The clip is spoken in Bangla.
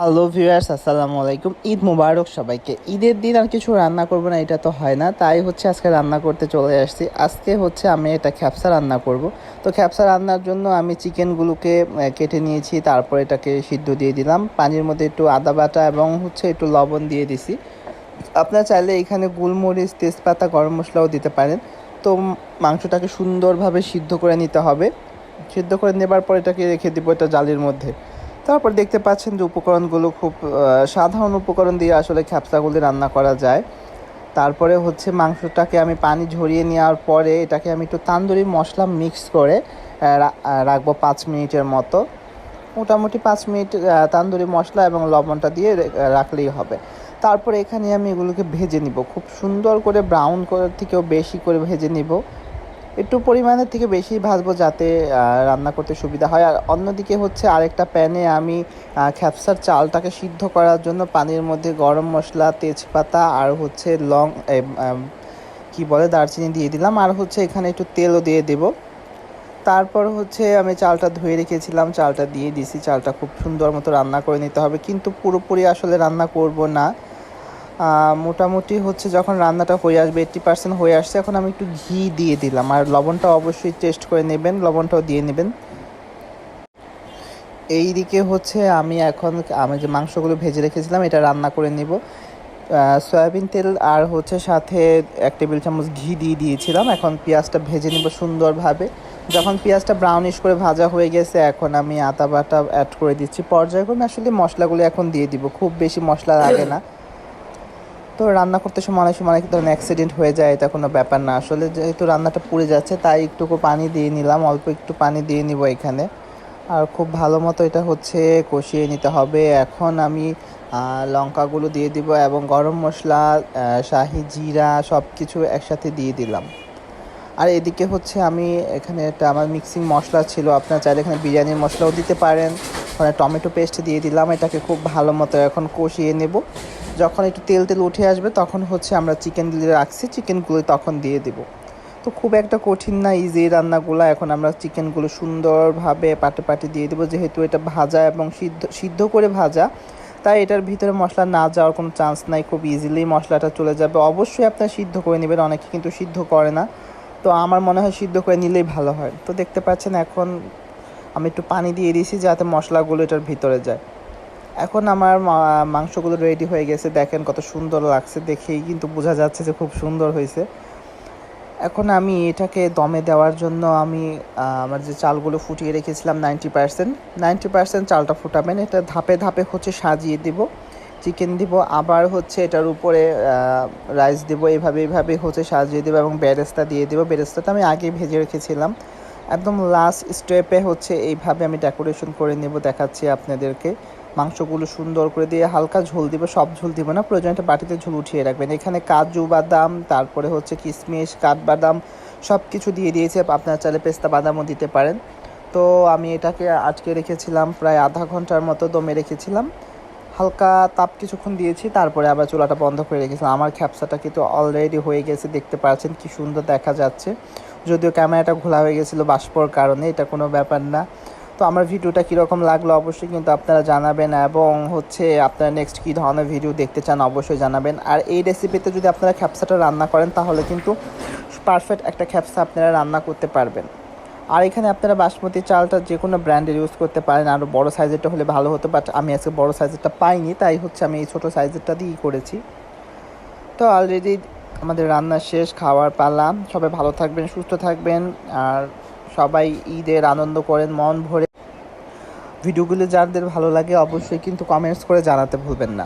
হ্যালো ভিউয়ার্স, আসসালামু আলাইকুম। ঈদ মুবারক সবাইকে। ঈদের দিন আর কিছু রান্না করব না এটা তো হয় না, তাই হচ্ছে আজকে রান্না করতে চলে আসছি। আজকে হচ্ছে আমি এটা খ্যাপসা রান্না করব। তো খ্যাপসা রান্নার জন্য আমি চিকেনগুলোকে কেটে নিয়েছি, তারপর এটাকে সিদ্ধ দিয়ে দিলাম। পানির মধ্যে একটু আদা বাটা এবং হচ্ছে একটু লবণ দিয়ে দিছি। আপনারা চাইলে এখানে গোলমরিচ, তেজপাতা, গরম মশলাও দিতে পারেন। তো মাংসটাকে সুন্দরভাবে সিদ্ধ করে নিতে হবে। সিদ্ধ করে নেবার পর এটাকে রেখে দিব এটা জালির মধ্যে। তারপর দেখতে পাচ্ছেন যে উপকরণগুলো খুব সাধারণ উপকরণ দিয়ে আসলে খ্যাপসাগুলি রান্না করা যায়। তারপরে হচ্ছে মাংসটাকে আমি পানি ঝরিয়ে নেওয়ার পরে এটাকে আমি একটু তান্দুরি মশলা মিক্স করে রাখবো 5 মিনিটের মতো। মোটামুটি 5 মিনিট তান্দুরি মশলা এবং লবণটা দিয়ে রাখলেই হবে। তারপরে এখানে আমি এগুলোকে ভেজে নিব, খুব সুন্দর করে ব্রাউন করার থেকেও বেশি করে ভেজে নিব। একটু পরিমাণের থেকে বেশি ভাজবো যাতে রান্না করতে সুবিধা হয়। আর অন্যদিকে হচ্ছে আরেকটা প্যানে আমি খ্যাপসার চালটাকে সিদ্ধ করার জন্য পানির মধ্যে গরম মশলা, তেজপাতা আর হচ্ছে কি বলে দারচিনি দিয়ে দিলাম, আর হচ্ছে এখানে একটু তেলও দিয়ে দেব। তারপর হচ্ছে আমি চালটা ধুয়ে রেখেছিলাম, চালটা দিয়ে দিছি। চালটা খুব সুন্দর মতো রান্না করে নিতে হবে, কিন্তু পুরোপুরি আসলে রান্না করব না। মোটামুটি হচ্ছে যখন রান্নাটা হয়ে আসবে, 80% হয়ে আসছে, এখন আমি একটু ঘি দিয়ে দিলাম। আর লবণটা অবশ্যই টেস্ট করে নেবেন, লবণটাও দিয়ে নেবেন। এই দিকে হচ্ছে আমি যে মাংসগুলো ভেজে রেখেছিলাম এটা রান্না করে নিব। সয়াবিন তেল আর হচ্ছে সাথে 1 টেবিল চামচ ঘি দিয়ে দিয়েছিলাম। এখন পেঁয়াজটা ভেজে নিব সুন্দরভাবে। যখন পেঁয়াজটা ব্রাউনিশ করে ভাজা হয়ে গেছে, এখন আমি আদা বাটা অ্যাড করে দিচ্ছি। পর্যায়ক্রমে আসলে মশলাগুলো এখন দিয়ে দিব, খুব বেশি মশলা লাগে না। তো রান্না করতে সময় অনেক সময় অনেক ধরনের অ্যাক্সিডেন্ট হয়ে যায়, এটা কোনো ব্যাপার না আসলে। যেহেতু রান্নাটা পুড়ে যাচ্ছে তাই একটুকু পানি দিয়ে নিলাম, অল্প একটু পানি দিয়ে নিব এখানে। আর খুব ভালো মতো এটা হচ্ছে কষিয়ে নিতে হবে। এখন আমি লঙ্কাগুলো দিয়ে দিব এবং গরম মশলা, শাহি জিরা সব কিছু একসাথে দিয়ে দিলাম। আর এদিকে হচ্ছে আমি এখানে একটা আমার মিক্সিং মশলা ছিল, আপনারা চাইলে এখানে বিরিয়ানির মশলাও দিতে পারেন। ওখানে টমেটো পেস্ট দিয়ে দিলাম, এটাকে খুব ভালো মতো এখন কষিয়ে নেব। যখন একটু তেল তেল উঠে আসবে তখন হচ্ছে আমরা চিকেনগুলো রাখছি, চিকেনগুলো তখন দিয়ে দেব। তো খুব একটা কঠিন না, ইজি রান্নাগুলো। এখন আমরা চিকেনগুলো সুন্দরভাবে পাটে পাটে দিয়ে দেবো, যেহেতু এটা ভাজা এবং সিদ্ধ সিদ্ধ করে ভাজা, তাই এটার ভিতরে মশলা না যাওয়ার কোনো চান্স নাই, খুব ইজিলি মশলাটা চলে যাবে। অবশ্যই আপনারা সিদ্ধ করে নেবেন, অনেকে কিন্তু সিদ্ধ করে না। তো আমার মনে হয় সিদ্ধ করে নিলেই ভালো হয়। তো দেখতে পাচ্ছেন এখন আমি একটু পানি দিয়ে দিয়েছি যাতে মশলাগুলো এটার ভিতরে যায়। এখন আমার মাংসগুলো রেডি হয়ে গেছে, দেখেন কত সুন্দর লাগছে, দেখেই কিন্তু বোঝা যাচ্ছে যে খুব সুন্দর হয়েছে। এখন আমি এটাকে দমে দেওয়ার জন্য আমি আমার যে চালগুলো ফুটিয়ে রেখেছিলাম 90% চালটা ফুটাবেন। এটা ধাপে ধাপে হচ্ছে সাজিয়ে দিব। চিকেন দিব, আবার হচ্ছে এটার উপরে রাইস দিব, এইভাবে হচ্ছে সাজিয়ে দেবো এবং বেরেস্তা দিয়ে দেবো। বেরেস্তাটা আমি আগে ভেজে রেখেছিলাম। একদম লাস্ট স্টেপে হচ্ছে এইভাবে আমি ডেকোরেশন করে নেব, দেখাচ্ছি আপনাদেরকে। মাংসগুলো সুন্দর করে দিয়ে হালকা ঝোল দিব, সব ঝোল দিব না, প্রয়োজনে একটা বাটিতে ঝোল উঠিয়ে রাখবেন। এখানে কাজু বাদাম, তারপরে হচ্ছে কিশমিশ, কাঠবাদাম সব কিছু দিয়ে দিয়েছি। আপনারা চাইলে পেস্তা বাদামও দিতে পারেন। তো আমি এটাকে আটকে রেখেছিলাম, প্রায় আধা ঘন্টার মতো দমে রেখেছিলাম। হালকা তাপ কিছুক্ষণ দিয়েছি, তারপরে আবার চুলাটা বন্ধ করে রেখেছিলাম। আমার খ্যাপসাটা কিন্তু অলরেডি হয়ে গেছে, দেখতে পাচ্ছেন কি সুন্দর দেখা যাচ্ছে। যদিও ক্যামেরাটা ঘোলা হয়ে গেছিলো বাষ্পর কারণে, এটা কোনো ব্যাপার না। তো আমার ভিডিওটা কীরকম লাগলো অবশ্যই কিন্তু আপনারা জানাবেন, এবং হচ্ছে আপনারা নেক্সট কী ধরনের ভিডিও দেখতে চান অবশ্যই জানাবেন। আর এই রেসিপিতে যদি আপনারা খ্যাপসাটা রান্না করেন তাহলে কিন্তু পারফেক্ট একটা খ্যাপসা আপনারা রান্না করতে পারবেন। আর এখানে আপনারা বাসমতি চালটা যে কোনো ব্র্যান্ডের ইউজ করতে পারেন, আরও বড় সাইজেরটা হলে ভালো হতো, বাট আমি আজকে বড় সাইজেরটা পাইনি, তাই হচ্ছে আমি এই ছোটো সাইজেরটা দিয়েই করেছি। তো অলরেডি আমাদের রান্না শেষ, খাওয়ার পালা। সবাই ভালো থাকবেন, সুস্থ থাকবেন, আর সবাই ঈদের আনন্দ করেন মন ভরে। ভিডিওগুলো যাদের ভালো লাগে অবশ্যই কিন্তু কমেন্টস করে জানাতে ভুলবেন না।